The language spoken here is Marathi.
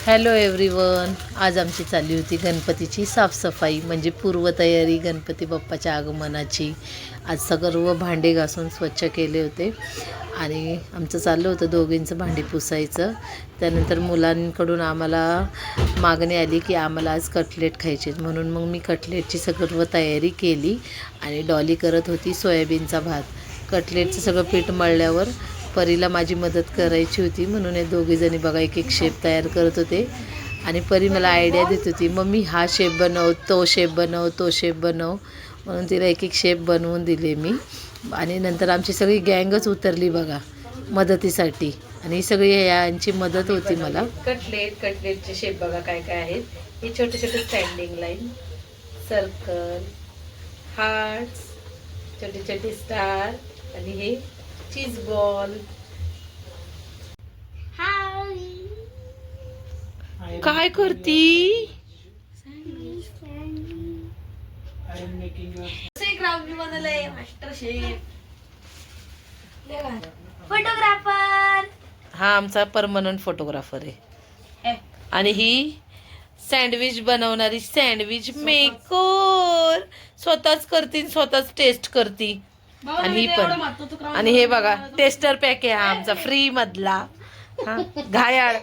Hello everyone. आज आमची चालली होती गणपतीची साफसफाई, म्हणजे पूर्वतयारी गणपती बाप्पाच्या आगमनाची. आज सर्व भांडे घासून स्वच्छ केले होते आणि आमचं चाललं होतं दोघींचं भांडी पुसायचं. त्यानंतर मुलांकडून आम्हाला मागणी आली की आम्हाला आज कटलेट खायचे, म्हणून मग मी कटलेटची सर्व तयारी केली आणि डॉली करत होती सोयाबीनचा भात. कटलेटचं सगळं पीठ मळल्यावर परीला माझी मदत करायची होती, म्हणून हे दोघीजणी बघा एक एक शेप तयार करत होते. आणि परी मला आयडिया देत होती, मम्मी हा शेप बनव, तो शेप बनव, तो शेप बनव, म्हणून तिला एक एक शेप बनवून दिले मी. आणि नंतर आमची सगळी गँगच उतरली बघा मदतीसाठी, आणि ही सगळी यांची मदत होती मला. कटलेटचे शेप बघा काय काय आहेत. हे छोटे छोटे स्टँडिंग लाईन, सर्कल, हार्ट्स, छोटे छोटे स्टार, आणि हे चीज बॉल. काय करती? फोटोग्राफर. हा आमचा परमनंट फोटोग्राफर आहे. आणि ही सँडविच बनवणारी सँडविच मेकर, स्वतःच करती, स्वतःच टेस्ट करती. आणि ही पण, आणि हे बघा टेस्टर पॅक आहे हा आमचा फ्री मधला. हा घायाळ